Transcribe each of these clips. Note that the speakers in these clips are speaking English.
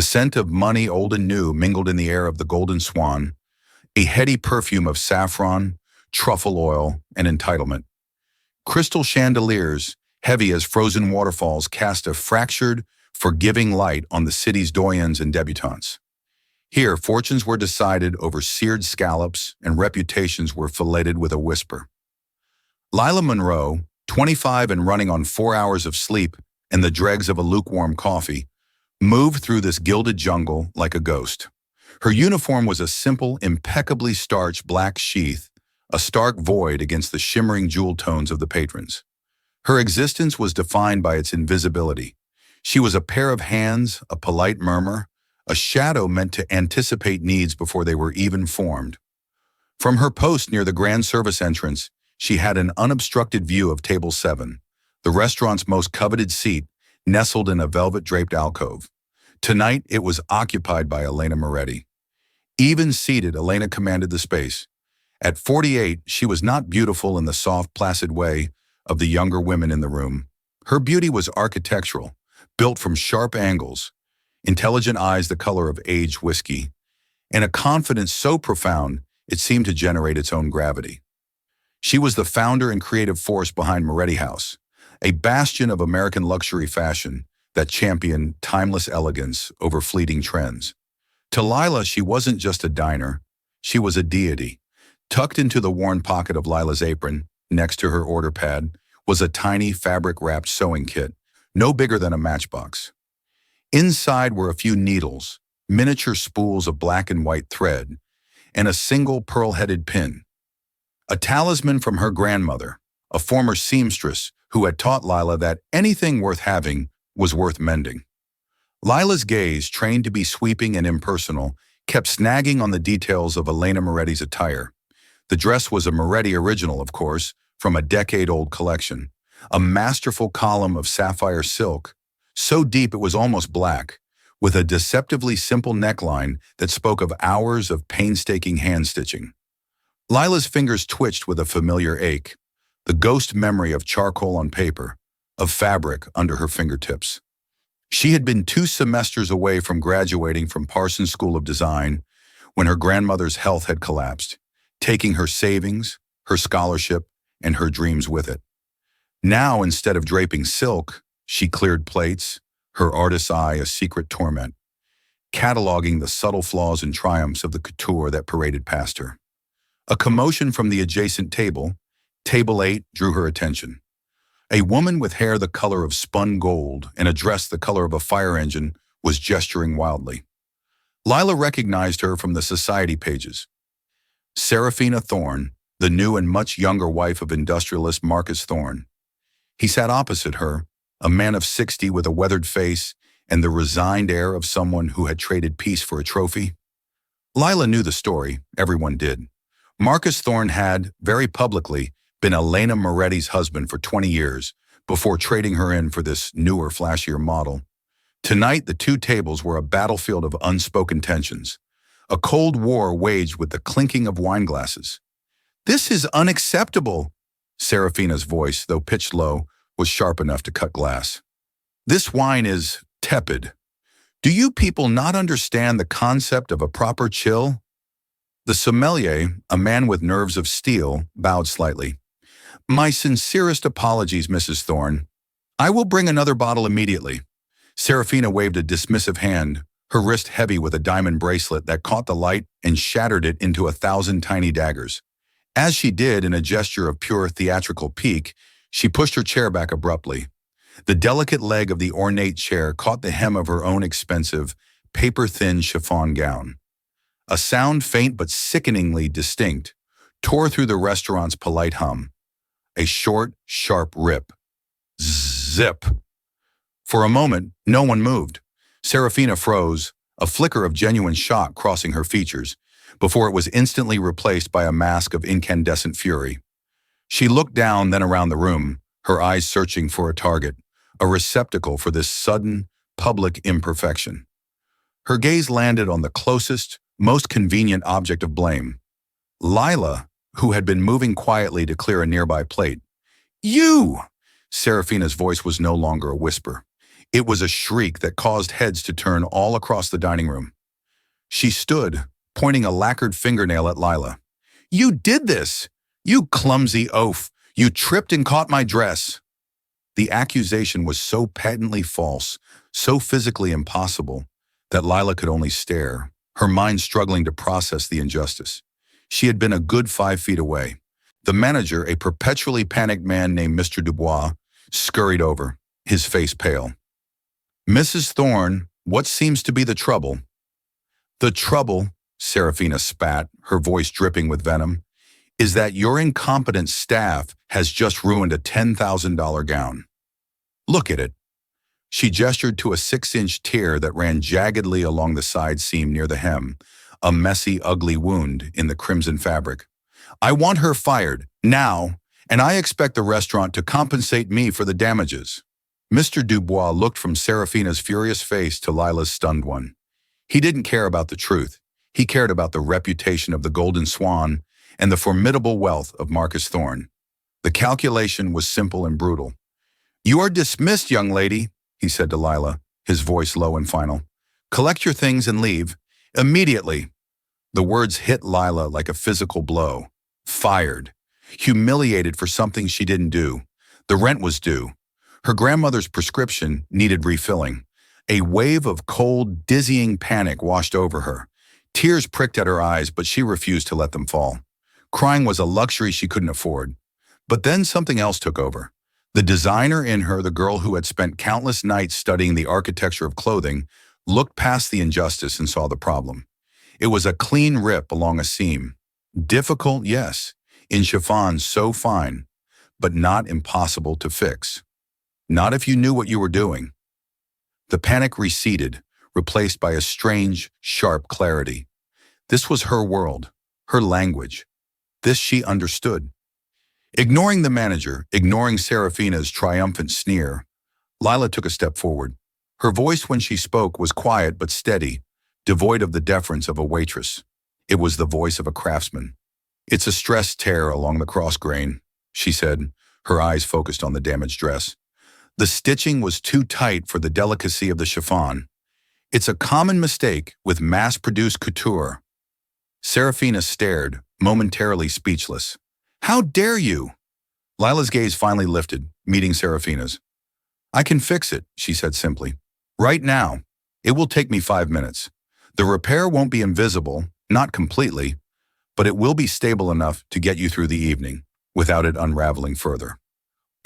scent of money old and new mingled in the air of the Golden Swan, a heady perfume of saffron, truffle oil, and entitlement. Crystal chandeliers, heavy as frozen waterfalls, cast a fractured, forgiving light on the city's doyens and debutantes. Here, fortunes were decided over seared scallops and reputations were filleted with a whisper. Lila Monroe, 25 and running on 4 hours of sleep and the dregs of a lukewarm coffee, moved through this gilded jungle like a ghost. Her uniform was a simple, impeccably starched black sheath, a stark void against the shimmering jewel tones of the patrons. Her existence was defined by its invisibility. She was a pair of hands, a polite murmur, a shadow meant to anticipate needs before they were even formed. From her post near the grand service entrance, she had an unobstructed view of Table 7, the restaurant's most coveted seat, nestled in a velvet-draped alcove. Tonight, it was occupied by Elena Moretti. Even seated, Elena commanded the space. At 48, she was not beautiful in the soft, placid way of the younger women in the room. Her beauty was architectural, built from sharp angles, intelligent eyes the color of aged whiskey, and a confidence so profound it seemed to generate its own gravity. She was the founder and creative force behind Moretti House, a bastion of American luxury fashion that championed timeless elegance over fleeting trends. To Lila, she wasn't just a diner, she was a deity. Tucked into the worn pocket of Lila's apron, next to her order pad, was a tiny fabric-wrapped sewing kit, no bigger than a matchbox. Inside were a few needles, miniature spools of black and white thread, and a single pearl-headed pin. A talisman from her grandmother, a former seamstress who had taught Lila that anything worth having was worth mending. Lila's gaze, trained to be sweeping and impersonal, kept snagging on the details of Elena Moretti's attire. The dress was a Moretti original, of course, from a decade-old collection, a masterful column of sapphire silk, so deep it was almost black, with a deceptively simple neckline that spoke of hours of painstaking hand-stitching. Lila's fingers twitched with a familiar ache, the ghost memory of charcoal on paper, of fabric under her fingertips. She had been 2 semesters away from graduating from Parsons School of Design when her grandmother's health had collapsed, taking her savings, her scholarship, and her dreams with it. Now, instead of draping silk, she cleared plates, her artist's eye a secret torment, cataloging the subtle flaws and triumphs of the couture that paraded past her. A commotion from the adjacent table, Table 8, drew her attention. A woman with hair the color of spun gold and a dress the color of a fire engine was gesturing wildly. Lila recognized her from the society pages. Serafina Thorne, the new and much younger wife of industrialist Marcus Thorne. He sat opposite her, a man of 60 with a weathered face and the resigned air of someone who had traded peace for a trophy. Lila knew the story, everyone did. Marcus Thorne had, very publicly, been Elena Moretti's husband for 20 years before trading her in for this newer, flashier model. Tonight, the 2 tables were a battlefield of unspoken tensions, a cold war waged with the clinking of wine glasses. "This is unacceptable," Serafina's voice, though pitched low, was sharp enough to cut glass. "This wine is tepid. Do you people not understand the concept of a proper chill?" The sommelier, a man with nerves of steel, bowed slightly. "My sincerest apologies, Mrs. Thorne. I will bring another bottle immediately." Serafina waved a dismissive hand, her wrist heavy with a diamond bracelet that caught the light and shattered it into 1,000 tiny daggers. As she did, in a gesture of pure theatrical pique, she pushed her chair back abruptly. The delicate leg of the ornate chair caught the hem of her own expensive, paper-thin chiffon gown. A sound, faint but sickeningly distinct, tore through the restaurant's polite hum. A short, sharp rip. Zip. For a moment, no one moved. Serafina froze, a flicker of genuine shock crossing her features, before it was instantly replaced by a mask of incandescent fury. She looked down, then around the room, her eyes searching for a target, a receptacle for this sudden, public imperfection. Her gaze landed on the closest, most convenient object of blame. Lila, who had been moving quietly to clear a nearby plate. "You!" Serafina's voice was no longer a whisper. It was a shriek that caused heads to turn all across the dining room. She stood, pointing a lacquered fingernail at Lila. "You did this! You clumsy oaf! You tripped and caught my dress!" The accusation was so patently false, so physically impossible, that Lila could only stare, her mind struggling to process the injustice. She had been a good 5 feet away. The manager, a perpetually panicked man named Mr. Dubois, scurried over, his face pale. "Mrs. Thorne, what seems to be the trouble?" "The trouble," Serafina spat, her voice dripping with venom, "is that your incompetent staff has just ruined a $10,000 gown. Look at it." She gestured to a 6-inch tear that ran jaggedly along the side seam near the hem, a messy, ugly wound in the crimson fabric. "I want her fired, now, and I expect the restaurant to compensate me for the damages." Mr. Dubois looked from Serafina's furious face to Lila's stunned one. He didn't care about the truth. He cared about the reputation of the Golden Swan and the formidable wealth of Marcus Thorne. The calculation was simple and brutal. "You are dismissed, young lady," he said to Lila, his voice low and final. "Collect your things and leave. Immediately." The words hit Lila like a physical blow. Fired. Humiliated for something she didn't do. The rent was due. Her grandmother's prescription needed refilling. A wave of cold, dizzying panic washed over her. Tears pricked at her eyes, but she refused to let them fall. Crying was a luxury she couldn't afford. But then something else took over. The designer in her, the girl who had spent countless nights studying the architecture of clothing, looked past the injustice and saw the problem. It was a clean rip along a seam. Difficult, yes, in chiffon so fine, but not impossible to fix. Not if you knew what you were doing. The panic receded, replaced by a strange, sharp clarity. This was her world, her language. This she understood. Ignoring the manager, ignoring Serafina's triumphant sneer, Lila took a step forward. Her voice when she spoke was quiet but steady, devoid of the deference of a waitress. It was the voice of a craftsman. "It's a stress tear along the cross grain," she said, her eyes focused on the damaged dress. "The stitching was too tight for the delicacy of the chiffon. It's a common mistake with mass-produced couture." Serafina stared, momentarily speechless. "How dare you?" Lila's gaze finally lifted, meeting Serafina's. "I can fix it," she said simply. "Right now. It will take me 5 minutes. The repair won't be invisible, not completely, but it will be stable enough to get you through the evening, without it unraveling further."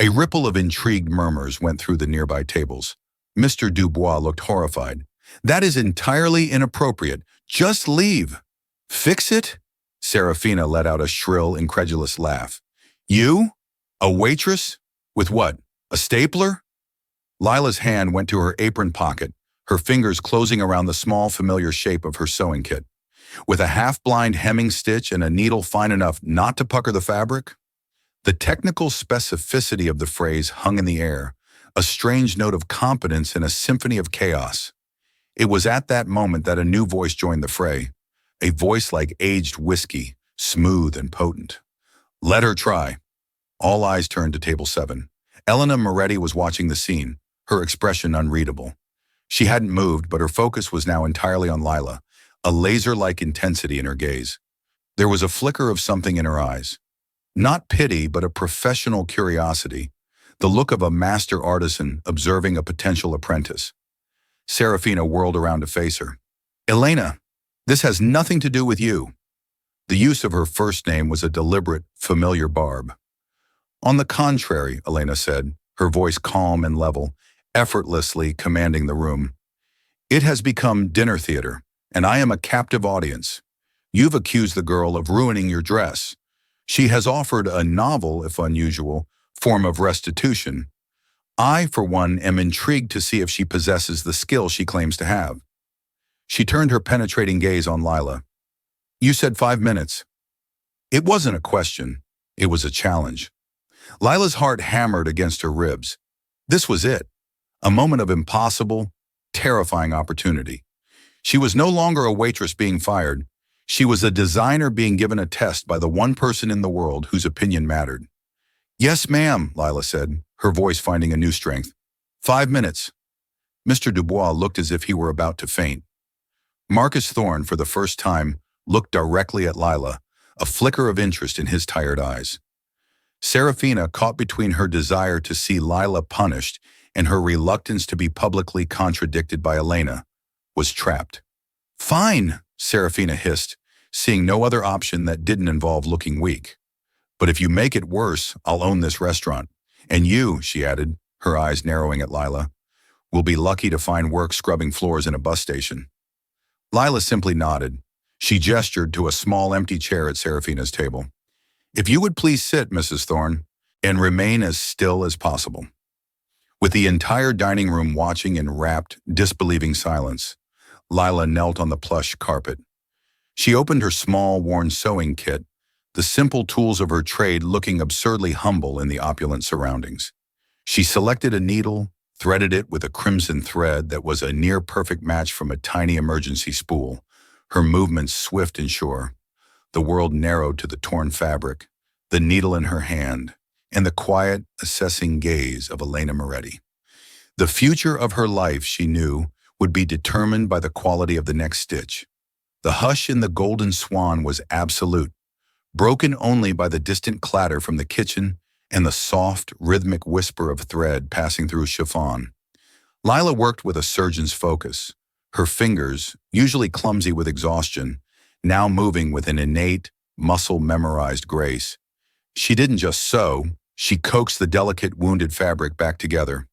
A ripple of intrigued murmurs went through the nearby tables. Mr. Dubois looked horrified. "That is entirely inappropriate. Just leave." "Fix it?" Serafina let out a shrill, incredulous laugh. "You? A waitress? With what? A stapler?" Lila's hand went to her apron pocket, her fingers closing around the small, familiar shape of her sewing kit. With a half-blind hemming stitch and a needle fine enough not to pucker the fabric? The technical specificity of the phrase hung in the air, a strange note of competence in a symphony of chaos. It was at that moment that a new voice joined the fray, a voice like aged whiskey, smooth and potent. "Let her try." All eyes turned to table 7. Elena Moretti was watching the scene, her expression unreadable. She hadn't moved, but her focus was now entirely on Lila, a laser-like intensity in her gaze. There was a flicker of something in her eyes. Not pity, but a professional curiosity, the look of a master artisan observing a potential apprentice. Serafina whirled around to face her. "Elena, this has nothing to do with you." The use of her first name was a deliberate, familiar barb. "On the contrary," Elena said, her voice calm and level, effortlessly commanding the room. "It has become dinner theater, and I am a captive audience. You've accused the girl of ruining your dress. She has offered a novel, if unusual, form of restitution. I, for one, am intrigued to see if she possesses the skill she claims to have." She turned her penetrating gaze on Lila. "You said 5 minutes." It wasn't a question. It was a challenge. Lila's heart hammered against her ribs. This was it. A moment of impossible, terrifying opportunity. She was no longer a waitress being fired. She was a designer being given a test by the one person in the world whose opinion mattered. "Yes, ma'am," Lila said, her voice finding a new strength. 5 minutes." Mr. Dubois looked as if he were about to faint. Marcus Thorne, for the first time, looked directly at Lila, a flicker of interest in his tired eyes. Serafina, caught between her desire to see Lila punished and her reluctance to be publicly contradicted by Elena, was trapped. "Fine," Serafina hissed, seeing no other option that didn't involve looking weak. "But if you make it worse, I'll own this restaurant. And you," she added, her eyes narrowing at Lila, "will be lucky to find work scrubbing floors in a bus station." Lila simply nodded. She gestured to a small empty chair at Serafina's table. "If you would please sit, Mrs. Thorne, and remain as still as possible." With the entire dining room watching in rapt, disbelieving silence, Lila knelt on the plush carpet. She opened her small, worn sewing kit, the simple tools of her trade looking absurdly humble in the opulent surroundings. She selected a needle, threaded it with a crimson thread that was a near-perfect match from a tiny emergency spool, her movements swift and sure. The world narrowed to the torn fabric, the needle in her hand, and the quiet, assessing gaze of Elena Moretti. The future of her life, she knew, would be determined by the quality of the next stitch. The hush in the Golden Swan was absolute, broken only by the distant clatter from the kitchen and the soft, rhythmic whisper of thread passing through chiffon. Lila worked with a surgeon's focus, her fingers, usually clumsy with exhaustion, now moving with an innate, muscle-memorized grace. She didn't just sew, she coaxed the delicate, wounded fabric back together.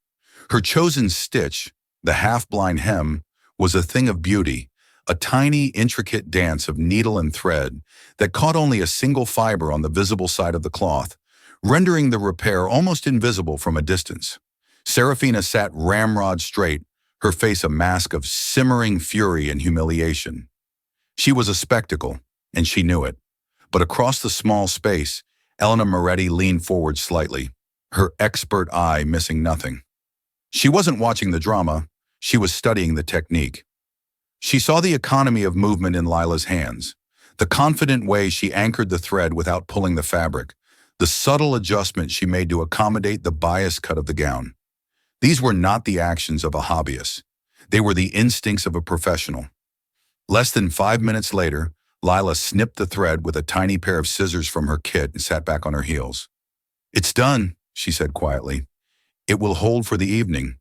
Her chosen stitch, the half-blind hem, was a thing of beauty, a tiny, intricate dance of needle and thread that caught only a single fiber on the visible side of the cloth, rendering the repair almost invisible from a distance. Serafina sat ramrod straight, her face a mask of simmering fury and humiliation. She was a spectacle, and she knew it. But across the small space, Elena Moretti leaned forward slightly, her expert eye missing nothing. She wasn't watching the drama, she was studying the technique. She saw the economy of movement in Lila's hands, the confident way she anchored the thread without pulling the fabric, the subtle adjustment she made to accommodate the bias cut of the gown. These were not the actions of a hobbyist. They were the instincts of a professional. Less than 5 minutes later, Lila snipped the thread with a tiny pair of scissors from her kit and sat back on her heels. "It's done," she said quietly. "It will hold for the evening.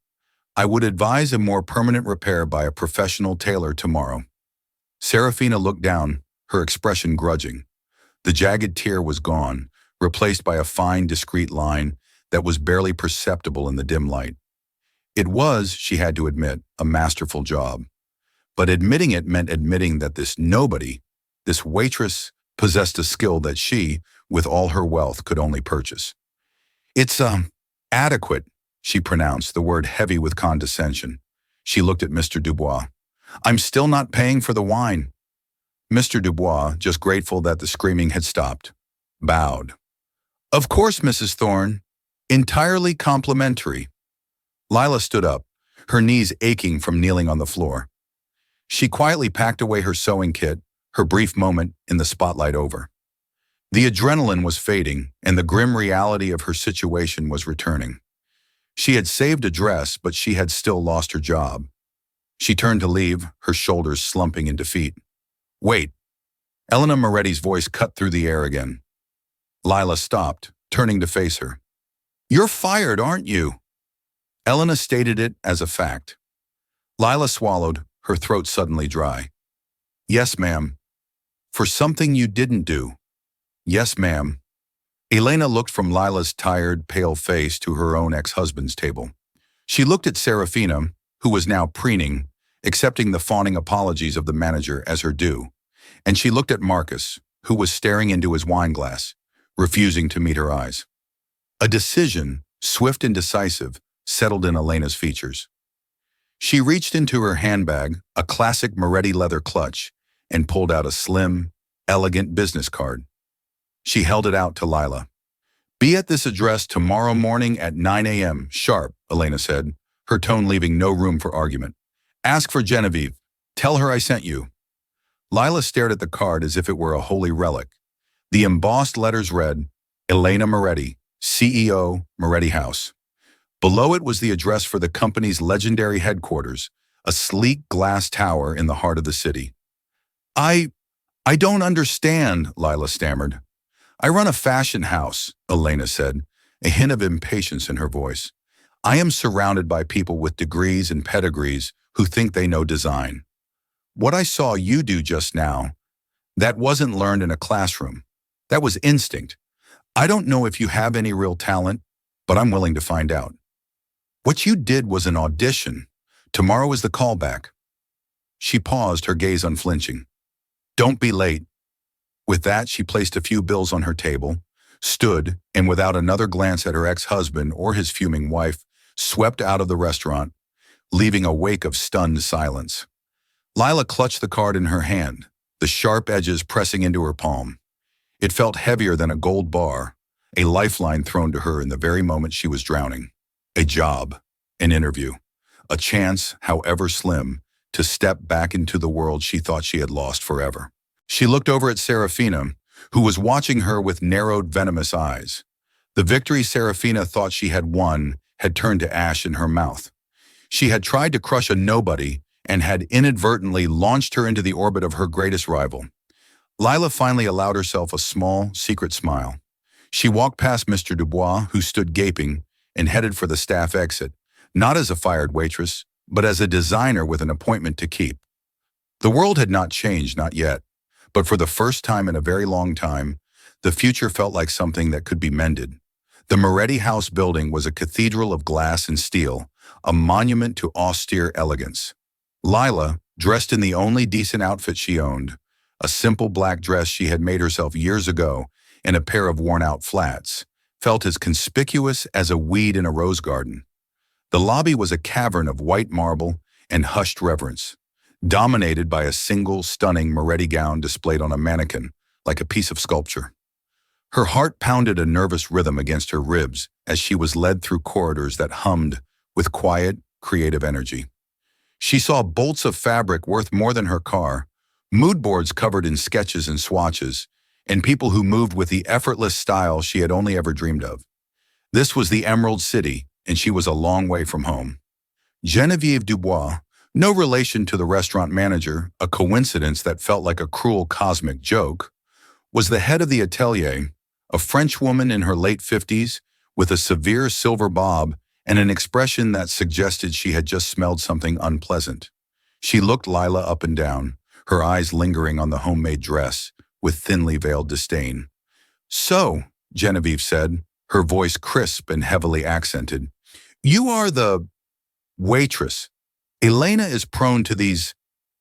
I would advise a more permanent repair by a professional tailor tomorrow." Serafina looked down, her expression grudging. The jagged tear was gone, replaced by a fine, discreet line that was barely perceptible in the dim light. It was, she had to admit, a masterful job. But admitting it meant admitting that this nobody, this waitress, possessed a skill that she, with all her wealth, could only purchase. "It's, adequate," she pronounced, the word heavy with condescension. She looked at Mr. Dubois. "I'm still not paying for the wine." Mr. Dubois, just grateful that the screaming had stopped, bowed. "Of course, Mrs. Thorne. Entirely complimentary." Lila stood up, her knees aching from kneeling on the floor. She quietly packed away her sewing kit, her brief moment in the spotlight over. The adrenaline was fading, and the grim reality of her situation was returning. She had saved a dress, but she had still lost her job. She turned to leave, her shoulders slumping in defeat. "Wait." Elena Moretti's voice cut through the air again. Lila stopped, turning to face her. "You're fired, aren't you?" Elena stated it as a fact. Lila swallowed, her throat suddenly dry. "Yes, ma'am. For something you didn't do." "Yes, ma'am." Elena looked from Lila's tired, pale face to her own ex-husband's table. She looked at Serafina, who was now preening, accepting the fawning apologies of the manager as her due, and she looked at Marcus, who was staring into his wineglass, refusing to meet her eyes. A decision, swift and decisive, settled in Elena's features. She reached into her handbag, a classic Moretti leather clutch, and pulled out a slim, elegant business card. She held it out to Lila. "Be at this address tomorrow morning at 9 a.m. sharp," Elena said, her tone leaving no room for argument. "Ask for Genevieve. Tell her I sent you." Lila stared at the card as if it were a holy relic. The embossed letters read, "Elena Moretti, CEO, Moretti House." Below it was the address for the company's legendary headquarters, a sleek glass tower in the heart of the city. I, I don't understand, Lila stammered. I run a fashion house, Elena said, a hint of impatience in her voice. I am surrounded by people with degrees and pedigrees who think they know design. What I saw you do just now, that wasn't learned in a classroom. That was instinct. I don't know if you have any real talent, but I'm willing to find out. What you did was an audition. Tomorrow is the callback. She paused, her gaze unflinching. Don't be late. With that, she placed a few bills on her table, stood, and without another glance at her ex-husband or his fuming wife, swept out of the restaurant, leaving a wake of stunned silence. Lila clutched the card in her hand, the sharp edges pressing into her palm. It felt heavier than a gold bar, a lifeline thrown to her in the very moment she was drowning. A job, an interview, a chance, however slim, to step back into the world she thought she had lost forever. She looked over at Serafina, who was watching her with narrowed, venomous eyes. The victory Serafina thought she had won had turned to ash in her mouth. She had tried to crush a nobody and had inadvertently launched her into the orbit of her greatest rival. Lila finally allowed herself a small, secret smile. She walked past Mr. Dubois, who stood gaping, and headed for the staff exit, not as a fired waitress, but as a designer with an appointment to keep. The world had not changed, not yet, but for the first time in a very long time, the future felt like something that could be mended. The Moretti House building was a cathedral of glass and steel, a monument to austere elegance. Lila, dressed in the only decent outfit she owned, a simple black dress she had made herself years ago, and a pair of worn-out flats, felt as conspicuous as a weed in a rose garden. The lobby was a cavern of white marble and hushed reverence, dominated by a single stunning Moretti gown displayed on a mannequin like a piece of sculpture. Her heart pounded a nervous rhythm against her ribs as she was led through corridors that hummed with quiet, creative energy. She saw bolts of fabric worth more than her car, mood boards covered in sketches and swatches, and people who moved with the effortless style she had only ever dreamed of. This was the Emerald City, and she was a long way from home. Geneviève Dubois, no relation to the restaurant manager, a coincidence that felt like a cruel cosmic joke, was the head of the atelier, a French woman in her late 50s with a severe silver bob and an expression that suggested she had just smelled something unpleasant. She looked Lila up and down, her eyes lingering on the homemade dress, with thinly veiled disdain. So, Geneviève said, her voice crisp and heavily accented, you are the waitress. Elena is prone to these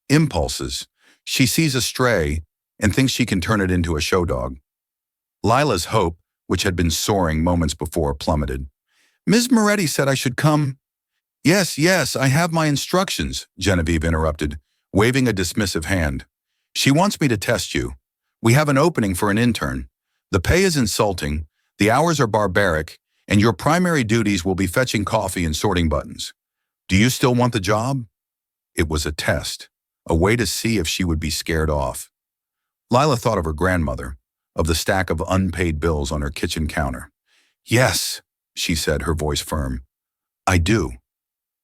impulses. She sees a stray and thinks she can turn it into a show dog. Lila's hope, which had been soaring moments before, plummeted. Ms. Moretti said I should come. Yes, I have my instructions, Geneviève interrupted, waving a dismissive hand. She wants me to test you. We have an opening for an intern. The pay is insulting, the hours are barbaric, and your primary duties will be fetching coffee and sorting buttons. Do you still want the job? It was a test, a way to see if she would be scared off. Lila thought of her grandmother, of the stack of unpaid bills on her kitchen counter. Yes, she said, her voice firm. I do.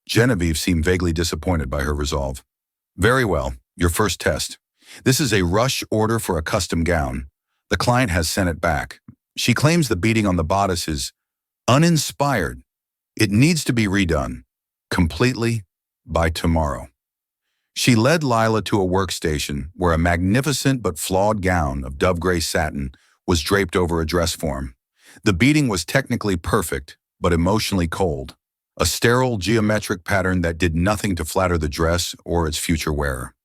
Geneviève seemed vaguely disappointed by her resolve. Very well, your first test. This is a rush order for a custom gown. The client has sent it back. She claims the beading on the bodice is uninspired. It needs to be redone, completely, by tomorrow. She led Lila to a workstation where a magnificent but flawed gown of dove-gray satin was draped over a dress form. The beading was technically perfect, but emotionally cold, a sterile geometric pattern that did nothing to flatter the dress or its future wearer.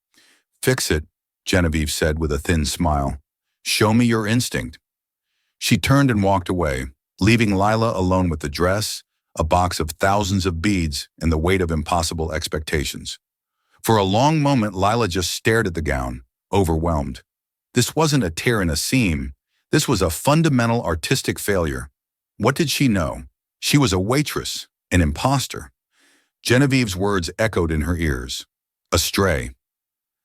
Fix it, Geneviève said with a thin smile. Show me your instinct. She turned and walked away, leaving Lila alone with the dress, a box of thousands of beads, and the weight of impossible expectations. For a long moment, Lila just stared at the gown, overwhelmed. This wasn't a tear in a seam. This was a fundamental artistic failure. What did she know? She was a waitress, an imposter. Genevieve's words echoed in her ears. A stray.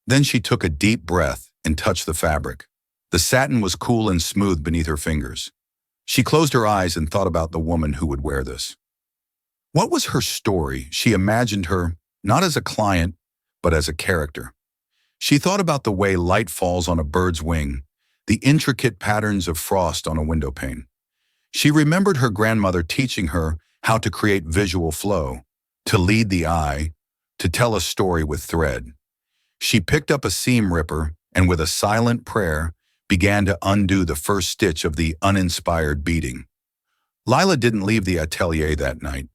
Then she took a deep breath and touched the fabric. The satin was cool and smooth beneath her fingers. She closed her eyes and thought about the woman who would wear this. What was her story? She imagined her not as a client, but as a character. She thought about the way light falls on a bird's wing, the intricate patterns of frost on a windowpane. She remembered her grandmother teaching her how to create visual flow, to lead the eye, to tell a story with thread. She picked up a seam ripper and with a silent prayer began to undo the first stitch of the uninspired beading. Lila didn't leave the atelier that night.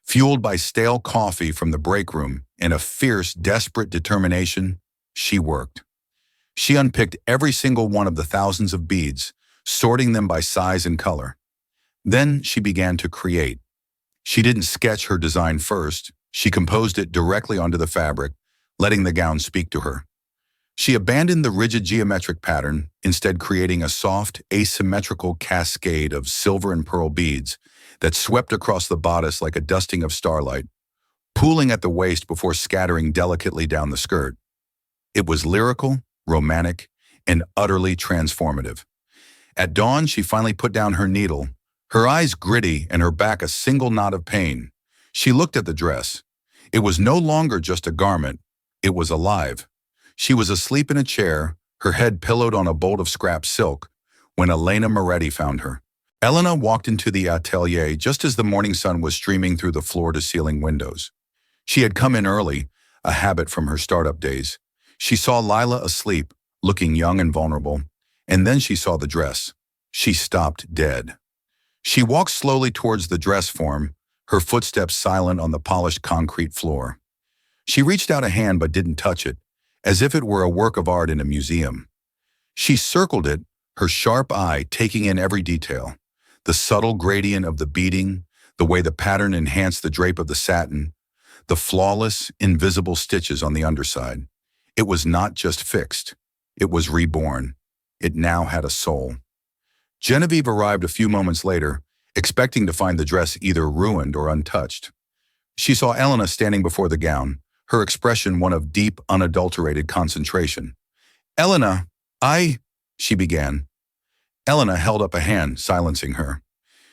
Fueled by stale coffee from the break room and a fierce, desperate determination, she worked. She unpicked every single one of the thousands of beads, sorting them by size and color. Then she began to create. She didn't sketch her design first. She composed it directly onto the fabric, letting the gown speak to her. She abandoned the rigid geometric pattern, instead creating a soft, asymmetrical cascade of silver and pearl beads that swept across the bodice like a dusting of starlight, pooling at the waist before scattering delicately down the skirt. It was lyrical, romantic, and utterly transformative. At dawn, she finally put down her needle, her eyes gritty and her back a single knot of pain. She looked at the dress. It was no longer just a garment. It was alive. She was asleep in a chair, her head pillowed on a bolt of scrap silk, when Elena Moretti found her. Elena walked into the atelier just as the morning sun was streaming through the floor-to-ceiling windows. She had come in early, a habit from her startup days. She saw Lila asleep, looking young and vulnerable, and then she saw the dress. She stopped dead. She walked slowly towards the dress form, her footsteps silent on the polished concrete floor. She reached out a hand but didn't touch it, as if it were a work of art in a museum. She circled it, her sharp eye taking in every detail. The subtle gradient of the beading, the way the pattern enhanced the drape of the satin, the flawless, invisible stitches on the underside. It was not just fixed. It was reborn. It now had a soul. Genevieve arrived a few moments later, expecting to find the dress either ruined or untouched. She saw Elena standing before the gown, her expression one of deep, unadulterated concentration. "Elena, she began. Elena held up a hand, silencing her.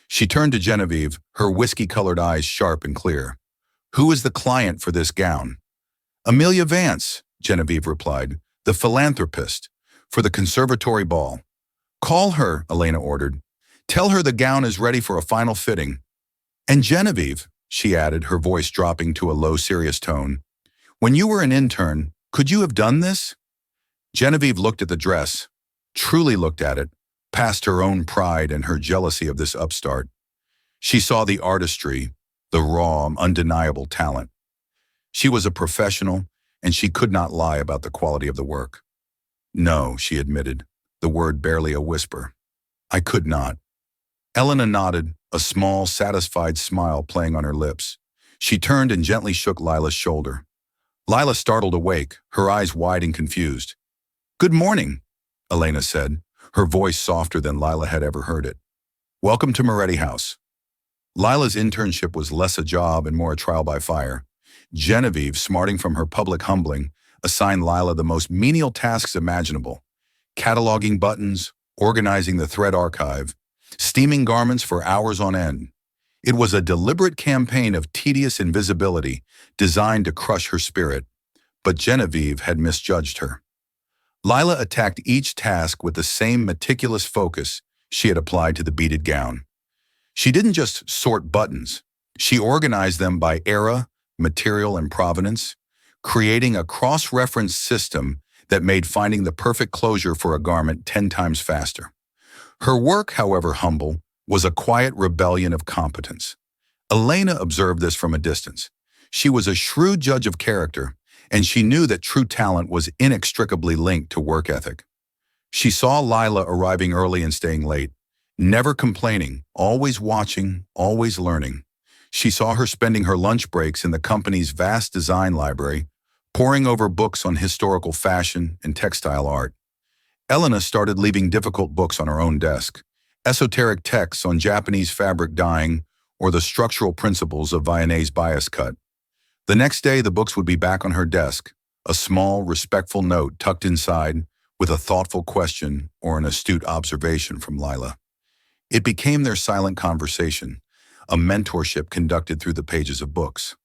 She turned to Genevieve, her whiskey-colored eyes sharp and clear. "Who is the client for this gown?" "Amelia Vance," Genevieve replied, "the philanthropist, for the conservatory ball." "Call her," Elena ordered. "Tell her the gown is ready for a final fitting." "And Genevieve," she added, her voice dropping to a low, serious tone, "when you were an intern, could you have done this?" Genevieve looked at the dress, truly looked at it, past her own pride and her jealousy of this upstart. She saw the artistry, the raw, undeniable talent. She was a professional, and she could not lie about the quality of the work. "No," she admitted, the word barely a whisper. "I could not." Elena nodded, a small, satisfied smile playing on her lips. She turned and gently shook Lila's shoulder. Lila startled awake, her eyes wide and confused. "Good morning," Elena said, her voice softer than Lila had ever heard it. "Welcome to Moretti House." Lila's internship was less a job and more a trial by fire. Genevieve, smarting from her public humbling, assigned Lila the most menial tasks imaginable: cataloging buttons, organizing the thread archive, steaming garments for hours on end. It was a deliberate campaign of tedious invisibility designed to crush her spirit, but Genevieve had misjudged her. Lila attacked each task with the same meticulous focus she had applied to the beaded gown. She didn't just sort buttons. She organized them by era, material, and provenance, creating a cross-reference system that made finding the perfect closure for a garment 10 times faster. Her work, however humble, was a quiet rebellion of competence. Elena observed this from a distance. She was a shrewd judge of character, and she knew that true talent was inextricably linked to work ethic. She saw Lila arriving early and staying late, never complaining, always watching, always learning. She saw her spending her lunch breaks in the company's vast design library, poring over books on historical fashion and textile art. Elena started leaving difficult books on her own desk, esoteric texts on Japanese fabric dyeing or the structural principles of Viennese bias cut. The next day, the books would be back on her desk, a small, respectful note tucked inside with a thoughtful question or an astute observation from Lila. It became their silent conversation, a mentorship conducted through the pages of books.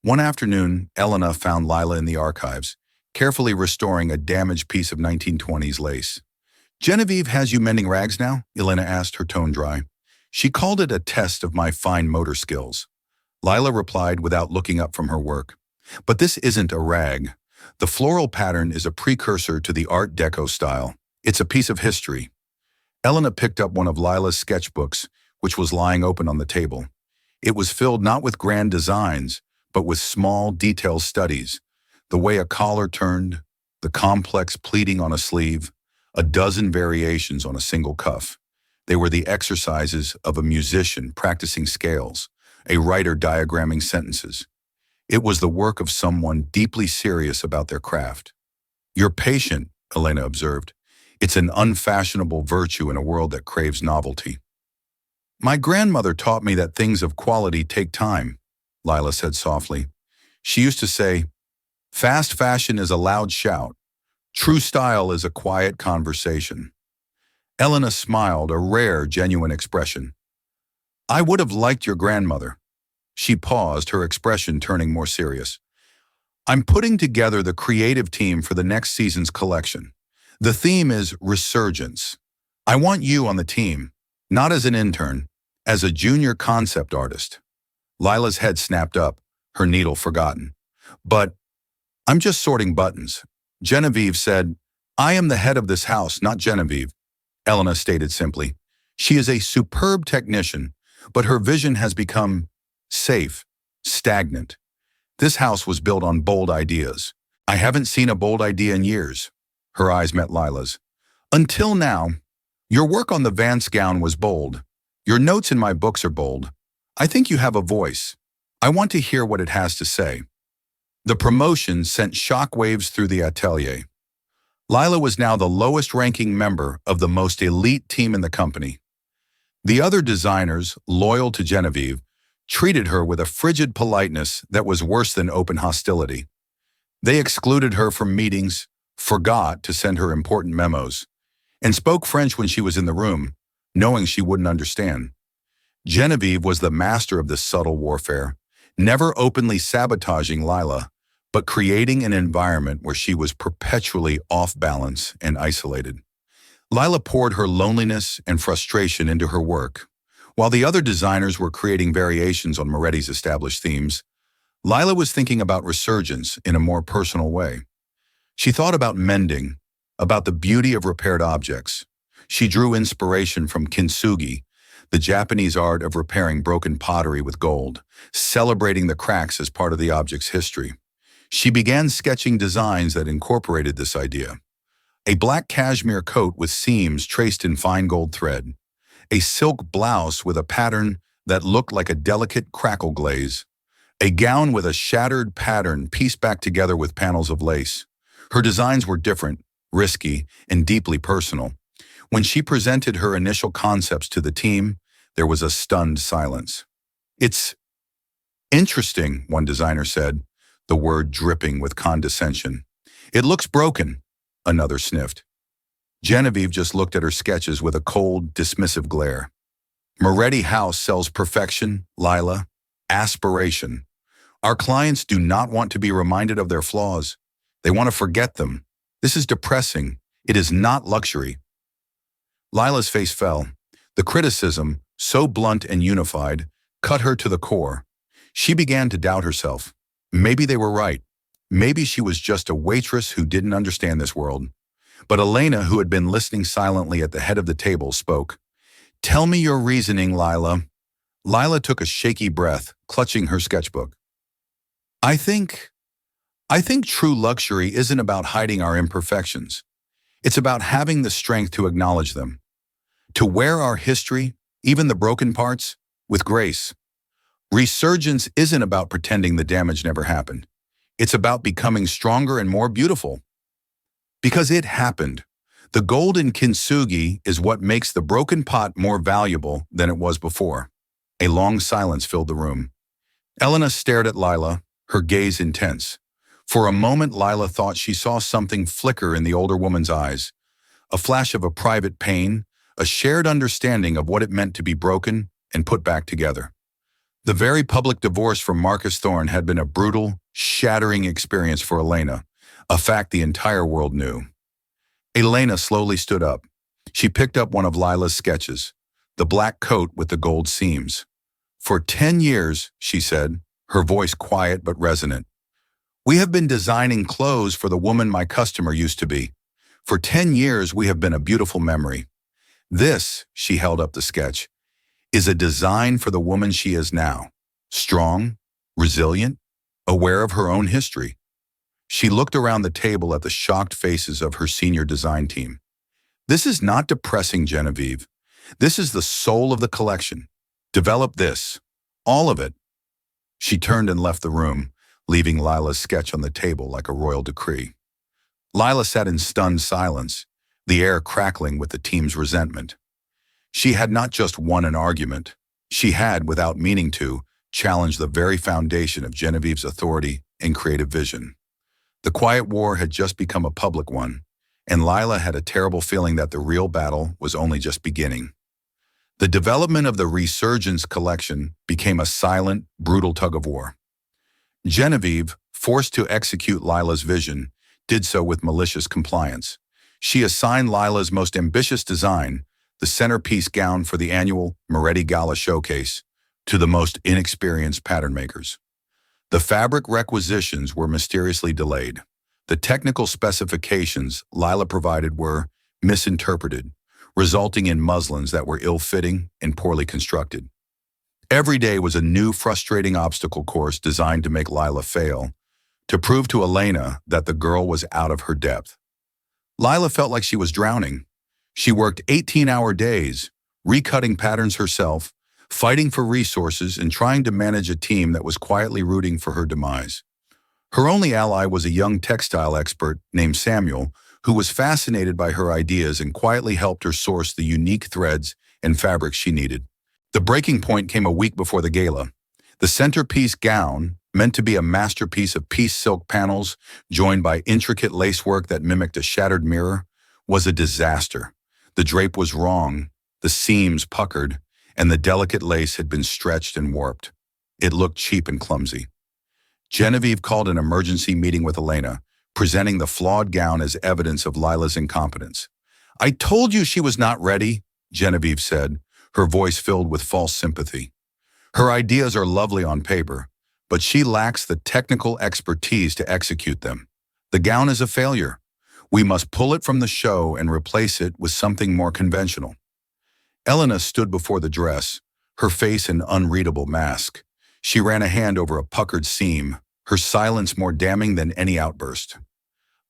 One afternoon, Elena found Lila in the archives, carefully restoring a damaged piece of 1920s lace. "Genevieve has you mending rags now?" Elena asked, her tone dry. "She called it a test of my fine motor skills." Lila replied without looking up from her work. "But this isn't a rag. The floral pattern is a precursor to the Art Deco style. It's a piece of history." Elena picked up one of Lila's sketchbooks, which was lying open on the table. It was filled not with grand designs, but with small, detailed studies. The way a collar turned, the complex pleating on a sleeve, a dozen variations on a single cuff. They were the exercises of a musician practicing scales, a writer diagramming sentences. It was the work of someone deeply serious about their craft. "You're patient," Elena observed. "It's an unfashionable virtue in a world that craves novelty." "My grandmother taught me that things of quality take time," Lila said softly. "She used to say, 'Fast fashion is a loud shout. True style is a quiet conversation.'" Elena smiled, a rare, genuine expression. "I would have liked your grandmother." She paused, her expression turning more serious. "I'm putting together the creative team for the next season's collection. The theme is resurgence. I want you on the team, not as an intern, as a junior concept artist." Lila's head snapped up, her needle forgotten. "But I'm just sorting buttons." Genevieve said, "I am the head of this house, not Genevieve," Elena stated simply. "She is a superb technician, but her vision has become safe, stagnant. This house was built on bold ideas. I haven't seen a bold idea in years." Her eyes met Lila's. "Until now. Your work on the Vance gown was bold. Your notes in my books are bold. I think you have a voice. I want to hear what it has to say." The promotion sent shockwaves through the atelier. Lila was now the lowest-ranking member of the most elite team in the company. The other designers, loyal to Genevieve, treated her with a frigid politeness that was worse than open hostility. They excluded her from meetings, forgot to send her important memos, and spoke French when she was in the room, knowing she wouldn't understand. Genevieve was the master of this subtle warfare, never openly sabotaging Lila, but creating an environment where she was perpetually off balance and isolated. Lila poured her loneliness and frustration into her work. While the other designers were creating variations on Moretti's established themes, Lila was thinking about resurgence in a more personal way. She thought about mending, about the beauty of repaired objects. She drew inspiration from kintsugi, the Japanese art of repairing broken pottery with gold, celebrating the cracks as part of the object's history. She began sketching designs that incorporated this idea. A black cashmere coat with seams traced in fine gold thread, a silk blouse with a pattern that looked like a delicate crackle glaze, a gown with a shattered pattern pieced back together with panels of lace. Her designs were different, risky, and deeply personal. When she presented her initial concepts to the team, there was a stunned silence. "It's interesting," one designer said, the word dripping with condescension. "It looks broken," another sniffed. Genevieve just looked at her sketches with a cold, dismissive glare. "Moretti House sells perfection, Lila, aspiration. Our clients do not want to be reminded of their flaws. They want to forget them. This is depressing. It is not luxury." Lila's face fell. The criticism, so blunt and unified, cut her to the core. She began to doubt herself. Maybe they were right. Maybe she was just a waitress who didn't understand this world. But Elena, who had been listening silently at the head of the table, spoke. "Tell me your reasoning, Lila." Lila took a shaky breath, clutching her sketchbook. I think true luxury isn't about hiding our imperfections. It's about having the strength to acknowledge them, to wear our history, even the broken parts, with grace. Resurgence isn't about pretending the damage never happened. It's about becoming stronger and more beautiful. Because it happened. The gold in kintsugi is what makes the broken pot more valuable than it was before. A long silence filled the room. Elena stared at Lila, her gaze intense. For a moment, Lila thought she saw something flicker in the older woman's eyes. A flash of a private pain, a shared understanding of what it meant to be broken and put back together. The very public divorce from Marcus Thorne had been a brutal, shattering experience for Elena, a fact the entire world knew. Elena slowly stood up. She picked up one of Lila's sketches, the black coat with the gold seams. For 10 years, she said, her voice quiet but resonant, we have been designing clothes for the woman my customer used to be. For 10 years, we have been a beautiful memory. This, she held up the sketch, is a design for the woman she is now. Strong, resilient, aware of her own history. She looked around the table at the shocked faces of her senior design team. This is not depressing, Genevieve. This is the soul of the collection. Develop this. All of it. She turned and left the room, leaving Lila's sketch on the table like a royal decree. Lila sat in stunned silence, the air crackling with the team's resentment. She had not just won an argument. She had, without meaning to, challenged the very foundation of Genevieve's authority and creative vision. The quiet war had just become a public one, and Lila had a terrible feeling that the real battle was only just beginning. The development of the Resurgence collection became a silent, brutal tug-of-war. Genevieve, forced to execute Lila's vision, did so with malicious compliance. She assigned Lila's most ambitious design, the centerpiece gown for the annual Moretti Gala showcase, to the most inexperienced pattern makers. The fabric requisitions were mysteriously delayed. The technical specifications Lila provided were misinterpreted, resulting in muslins that were ill-fitting and poorly constructed. Every day was a new frustrating obstacle course designed to make Lila fail, to prove to Elena that the girl was out of her depth. Lila felt like she was drowning. She worked 18-hour days, recutting patterns herself, fighting for resources, and trying to manage a team that was quietly rooting for her demise. Her only ally was a young textile expert named Samuel, who was fascinated by her ideas and quietly helped her source the unique threads and fabrics she needed. The breaking point came a week before the gala. The centerpiece gown, meant to be a masterpiece of piece silk panels joined by intricate lacework that mimicked a shattered mirror, was a disaster. The drape was wrong, the seams puckered, and the delicate lace had been stretched and warped. It looked cheap and clumsy. Genevieve called an emergency meeting with Elena, presenting the flawed gown as evidence of Lila's incompetence. "I told you she was not ready," Genevieve said, her voice filled with false sympathy. "Her ideas are lovely on paper, but she lacks the technical expertise to execute them. The gown is a failure. We must pull it from the show and replace it with something more conventional." Elena stood before the dress, her face an unreadable mask. She ran a hand over a puckered seam, her silence more damning than any outburst.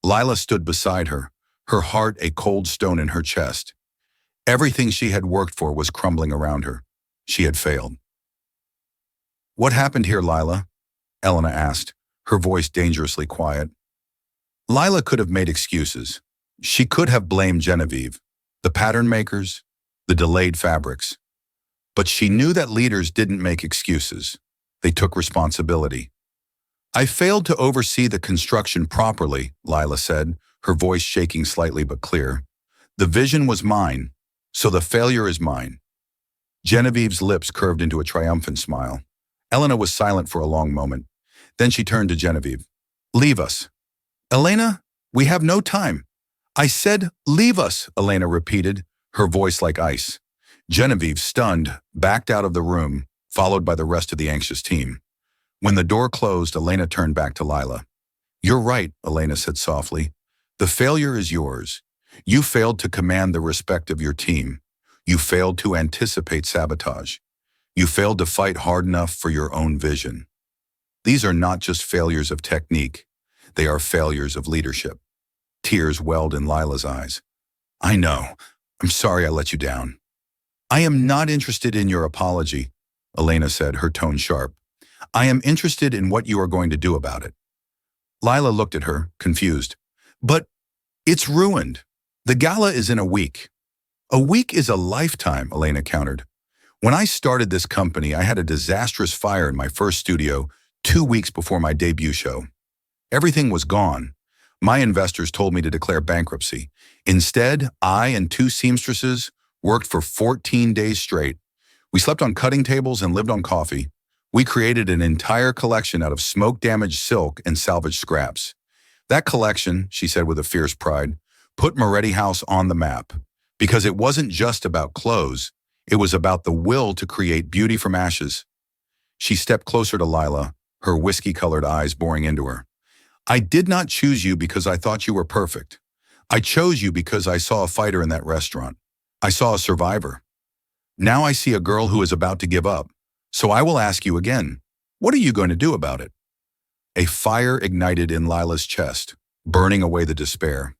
Lila stood beside her, her heart a cold stone in her chest. Everything she had worked for was crumbling around her. She had failed. "What happened here, Lila?" Elena asked, her voice dangerously quiet. Lila could have made excuses. She could have blamed Genevieve, the pattern makers, the delayed fabrics. But she knew that leaders didn't make excuses. They took responsibility. "I failed to oversee the construction properly," Lila said, her voice shaking slightly but clear. "The vision was mine, so the failure is mine." Genevieve's lips curved into a triumphant smile. Elena was silent for a long moment. Then she turned to Genevieve. "Leave us." "Elena, we have no time." "I said, leave us," Elena repeated, her voice like ice. Genevieve, stunned, backed out of the room, followed by the rest of the anxious team. When the door closed, Elena turned back to Lila. "You're right," Elena said softly. "The failure is yours. You failed to command the respect of your team. You failed to anticipate sabotage. You failed to fight hard enough for your own vision. These are not just failures of technique. They are failures of leadership." Tears welled in Lila's eyes. "I know. I'm sorry I let you down." "I am not interested in your apology," Elena said, her tone sharp. "I am interested in what you are going to do about it." Lila looked at her, confused. "But it's ruined. The gala is in a week." "A week is a lifetime," Elena countered. "When I started this company, I had a disastrous fire in my first studio 2 weeks before my debut show. Everything was gone. My investors told me to declare bankruptcy. Instead, I and 2 seamstresses worked for 14 days straight. We slept on cutting tables and lived on coffee. We created an entire collection out of smoke-damaged silk and salvaged scraps. That collection, she said with a fierce pride, put Moretti House on the map. Because it wasn't just about clothes, it was about the will to create beauty from ashes. She stepped closer to Lila, her whiskey-colored eyes boring into her. I did not choose you because I thought you were perfect. I chose you because I saw a fighter in that restaurant. I saw a survivor. Now I see a girl who is about to give up. So I will ask you again, what are you going to do about it? A fire ignited in Lila's chest, burning away the despair.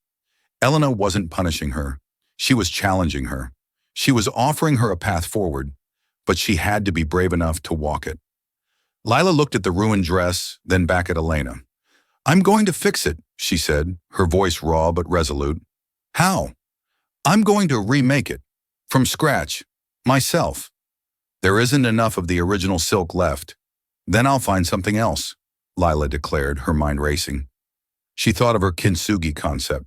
Elena wasn't punishing her. She was challenging her. She was offering her a path forward, but she had to be brave enough to walk it. Lila looked at the ruined dress, then back at Elena. I'm going to fix it, she said, her voice raw but resolute. How? I'm going to remake it. From scratch. Myself. There isn't enough of the original silk left. Then I'll find something else, Lila declared, her mind racing. She thought of her kintsugi concept.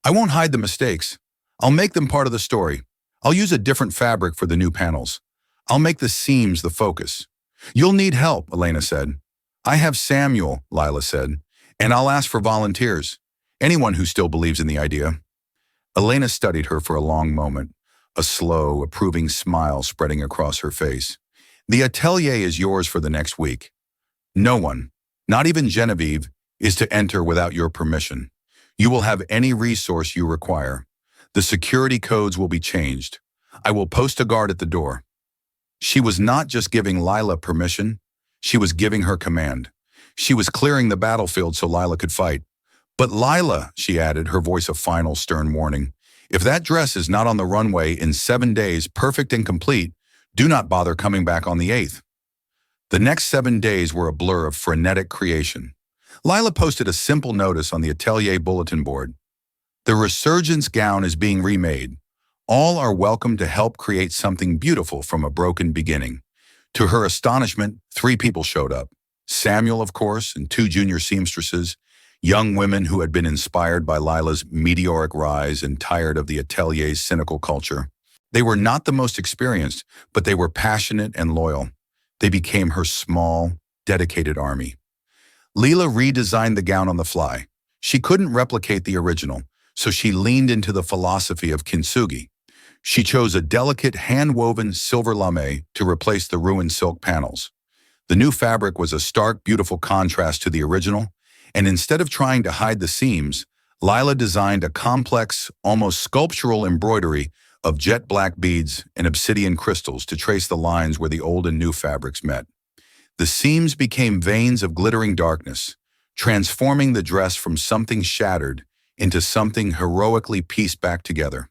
I won't hide the mistakes. I'll make them part of the story. I'll use a different fabric for the new panels. I'll make the seams the focus. You'll need help, Elena said. I have Samuel, Lila said, and I'll ask for volunteers. Anyone who still believes in the idea. Elena studied her for a long moment, a slow, approving smile spreading across her face. The atelier is yours for the next week. No one, not even Genevieve, is to enter without your permission. You will have any resource you require. The security codes will be changed. I will post a guard at the door. She was not just giving Lila permission, she was giving her command. She was clearing the battlefield so Lila could fight. But Lila, she added, her voice a final stern warning, if that dress is not on the runway in 7 days, perfect and complete, do not bother coming back on the 8th. The next 7 days were a blur of frenetic creation. Lila posted a simple notice on the atelier bulletin board. The Resurgence gown is being remade. All are welcome to help create something beautiful from a broken beginning. To her astonishment, 3 people showed up. Samuel, of course, and 2 junior seamstresses, young women who had been inspired by Lila's meteoric rise and tired of the atelier's cynical culture. They were not the most experienced, but they were passionate and loyal. They became her small, dedicated army. Lila redesigned the gown on the fly. She couldn't replicate the original, so she leaned into the philosophy of kintsugi. She chose a delicate hand-woven silver lame to replace the ruined silk panels. The new fabric was a stark, beautiful contrast to the original, and instead of trying to hide the seams, Lila designed a complex, almost sculptural embroidery of jet black beads and obsidian crystals to trace the lines where the old and new fabrics met. The seams became veins of glittering darkness, transforming the dress from something shattered into something heroically pieced back together.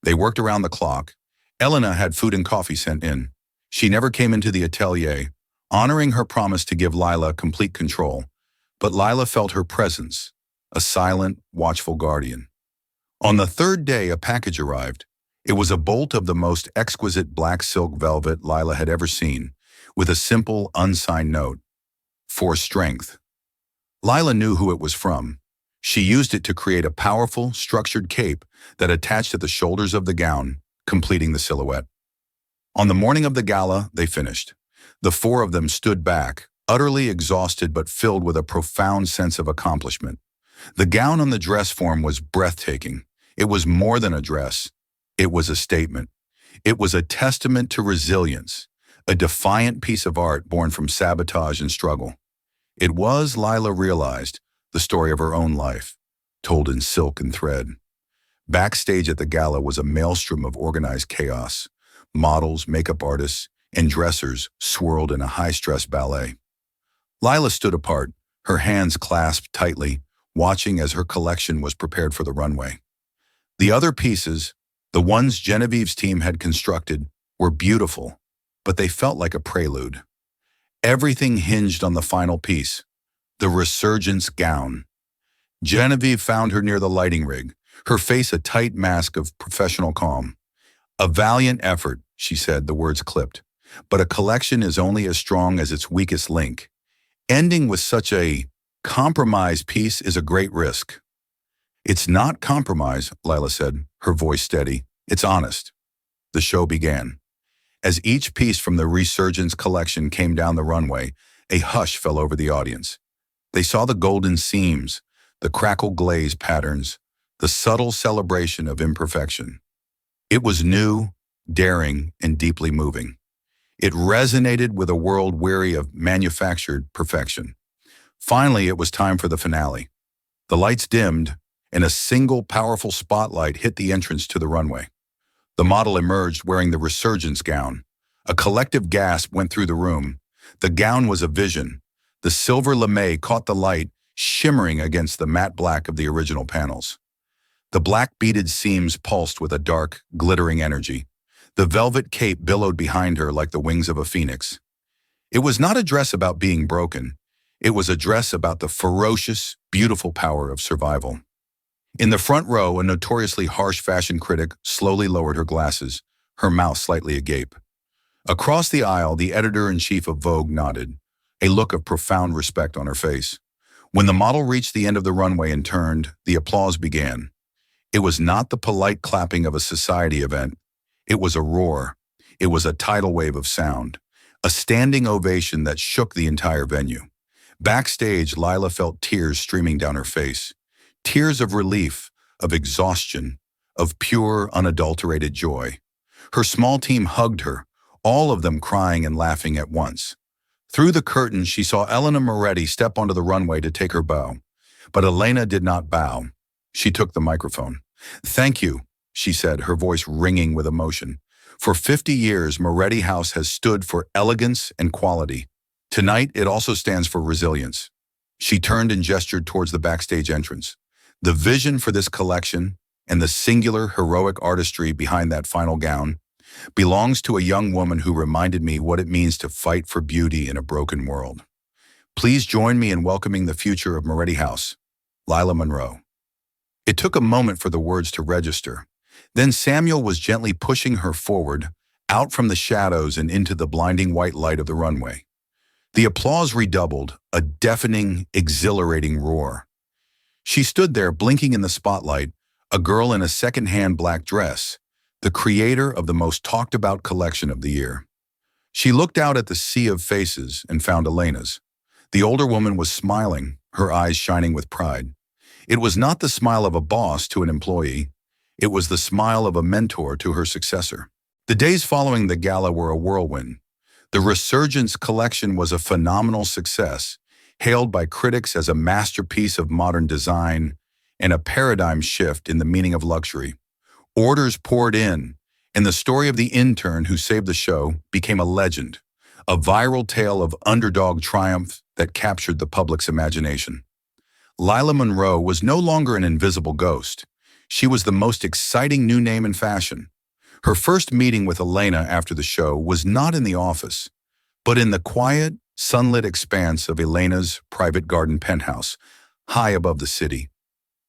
They worked around the clock. Elena had food and coffee sent in. She never came into the atelier, honoring her promise to give Lila complete control, but Lila felt her presence, a silent, watchful guardian. On the 3rd day, a package arrived. It was a bolt of the most exquisite black silk velvet Lila had ever seen, with a simple, unsigned note. For strength. Lila knew who it was from. She used it to create a powerful, structured cape that attached at the shoulders of the gown, completing the silhouette. On the morning of the gala, they finished. The 4 of them stood back, utterly exhausted but filled with a profound sense of accomplishment. The gown on the dress form was breathtaking. It was more than a dress. It was a statement. It was a testament to resilience, a defiant piece of art born from sabotage and struggle. It was, Lila realized, the story of her own life, told in silk and thread. Backstage at the gala was a maelstrom of organized chaos. Models, makeup artists, and dressers swirled in a high-stress ballet. Lila stood apart, her hands clasped tightly, watching as her collection was prepared for the runway. The other pieces, the ones Genevieve's team had constructed, were beautiful, but they felt like a prelude. Everything hinged on the final piece, the Resurgence gown. Genevieve found her near the lighting rig, her face a tight mask of professional calm. A valiant effort, she said, the words clipped, but a collection is only as strong as its weakest link. Ending with such a compromised piece is a great risk. It's not compromise, Lila said, her voice steady. It's honest. The show began. As each piece from the Resurgence collection came down the runway, a hush fell over the audience. They saw the golden seams, the crackled glaze patterns, the subtle celebration of imperfection. It was new, daring, and deeply moving. It resonated with a world weary of manufactured perfection. Finally, it was time for the finale. The lights dimmed, and a single powerful spotlight hit the entrance to the runway. The model emerged wearing the Resurgence gown. A collective gasp went through the room. The gown was a vision. The silver lame caught the light, shimmering against the matte black of the original panels. The black beaded seams pulsed with a dark, glittering energy. The velvet cape billowed behind her like the wings of a phoenix. It was not a dress about being broken. It was a dress about the ferocious, beautiful power of survival. In the front row, a notoriously harsh fashion critic slowly lowered her glasses, her mouth slightly agape. Across the aisle, the editor-in-chief of Vogue nodded, a look of profound respect on her face. When the model reached the end of the runway and turned, the applause began. It was not the polite clapping of a society event. It was a roar. It was a tidal wave of sound, a standing ovation that shook the entire venue. Backstage, Lila felt tears streaming down her face. Tears of relief, of exhaustion, of pure, unadulterated joy. Her small team hugged her, all of them crying and laughing at once. Through the curtain, she saw Elena Moretti step onto the runway to take her bow. But Elena did not bow. She took the microphone. "Thank you," she said, her voice ringing with emotion. "For 50 years, Moretti House has stood for elegance and quality. Tonight, it also stands for resilience." She turned and gestured towards the backstage entrance. The vision for this collection and the singular heroic artistry behind that final gown belongs to a young woman who reminded me what it means to fight for beauty in a broken world. Please join me in welcoming the future of Moretti House, Lila Monroe. It took a moment for the words to register. Then Samuel was gently pushing her forward, out from the shadows and into the blinding white light of the runway. The applause redoubled, a deafening, exhilarating roar. She stood there blinking in the spotlight, a girl in a second-hand black dress, the creator of the most talked-about collection of the year. She looked out at the sea of faces and found Elena's. The older woman was smiling, her eyes shining with pride. It was not the smile of a boss to an employee. It was the smile of a mentor to her successor. The days following the gala were a whirlwind. The Resurgence collection was a phenomenal success, hailed by critics as a masterpiece of modern design and a paradigm shift in the meaning of luxury. Orders poured in, and the story of the intern who saved the show became a legend, a viral tale of underdog triumph that captured the public's imagination. Lila Monroe was no longer an invisible ghost. She was the most exciting new name in fashion. Her first meeting with Elena after the show was not in the office, but in the quiet, sunlit expanse of Elena's private garden penthouse, high above the city.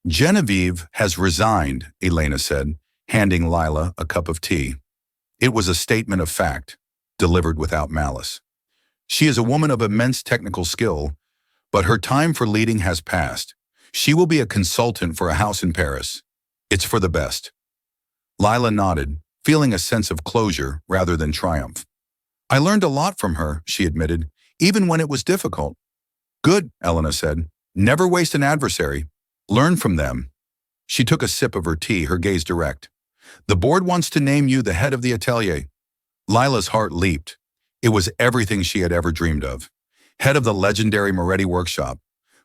"Genevieve has resigned," Elena said, handing Lila a cup of tea. It was a statement of fact, delivered without malice. "She is a woman of immense technical skill, but her time for leading has passed. She will be a consultant for a house in Paris. It's for the best." Lila nodded, feeling a sense of closure rather than triumph. "I learned a lot from her," she admitted, "even when it was difficult." "Good," Elena said. "Never waste an adversary. Learn from them." She took a sip of her tea, her gaze direct. "The board wants to name you the head of the atelier." Lila's heart leaped. It was everything she had ever dreamed of. Head of the legendary Moretti workshop.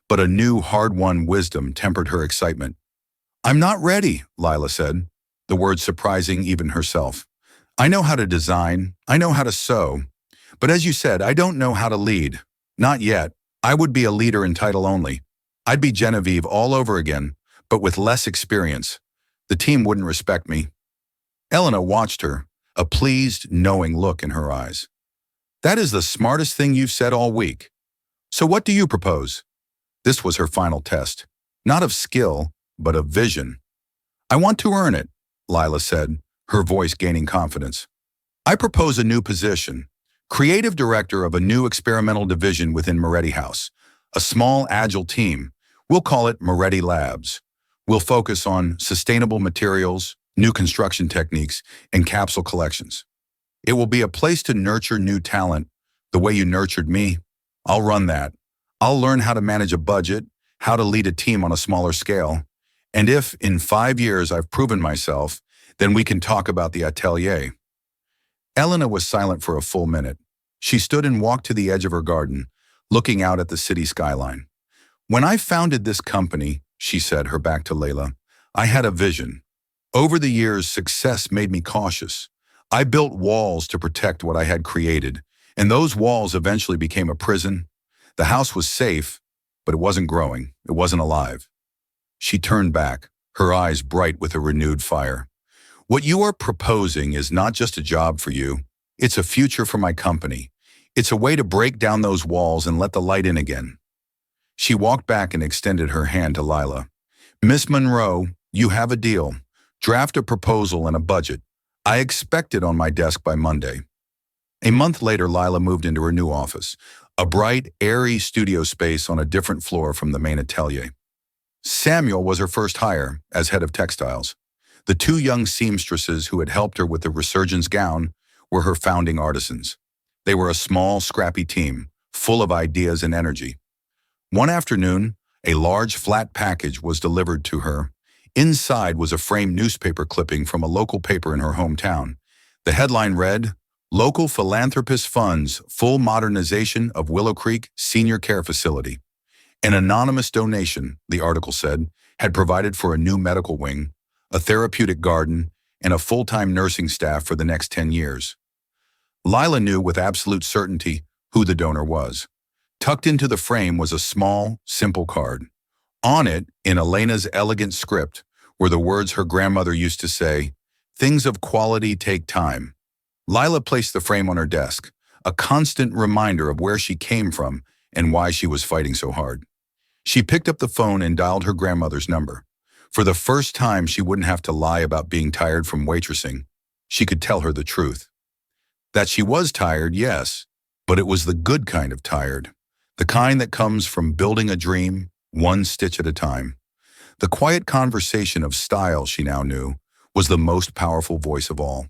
But a new, hard-won wisdom tempered her excitement. "I'm not ready," Lila said, the words surprising even herself. "I know how to design, I know how to sew, but as you said, I don't know how to lead. Not yet. I would be a leader in title only. I'd be Genevieve all over again, but with less experience. The team wouldn't respect me." Elena watched her, a pleased, knowing look in her eyes. "That is the smartest thing you've said all week. So what do you propose?" This was her final test, not of skill, but of vision. "I want to earn it," Lila said, her voice gaining confidence. "I propose a new position, creative director of a new experimental division within Moretti House, a small, agile team. We'll call it Moretti Labs. We'll focus on sustainable materials, new construction techniques, and capsule collections." It will be a place to nurture new talent, the way you nurtured me. I'll run that. I'll learn how to manage a budget, how to lead a team on a smaller scale. And if, in 5 years, I've proven myself, then we can talk about the atelier. Elena was silent for a full minute. She stood and walked to the edge of her garden, looking out at the city skyline. When I founded this company, she said, her back to Layla, I had a vision. Over the years, success made me cautious. I built walls to protect what I had created, and those walls eventually became a prison. The house was safe, but it wasn't growing. It wasn't alive. She turned back, her eyes bright with a renewed fire. What you are proposing is not just a job for you. It's a future for my company. It's a way to break down those walls and let the light in again. She walked back and extended her hand to Lila. Miss Monroe, you have a deal. Draft a proposal and a budget. I expect it on my desk by Monday. A month later, Lila moved into her new office, a bright, airy studio space on a different floor from the main atelier. Samuel was her first hire as head of textiles. The two young seamstresses who had helped her with the Resurgence gown were her founding artisans. They were a small, scrappy team, full of ideas and energy. One afternoon, a large, flat package was delivered to her. Inside was a framed newspaper clipping from a local paper in her hometown. The headline read, Local Philanthropist Funds Full Modernization of Willow Creek Senior Care Facility. An anonymous donation, the article said, had provided for a new medical wing, a therapeutic garden, and a full-time nursing staff for the next 10 years. Lila knew with absolute certainty who the donor was. Tucked into the frame was a small, simple card. On it, in Elena's elegant script, were the words her grandmother used to say, things of quality take time. Lila placed the frame on her desk, a constant reminder of where she came from and why she was fighting so hard. She picked up the phone and dialed her grandmother's number. For the first time, she wouldn't have to lie about being tired from waitressing. She could tell her the truth. That she was tired, yes, but it was the good kind of tired. The kind that comes from building a dream, one stitch at a time. The quiet conversation of style, she now knew, was the most powerful voice of all.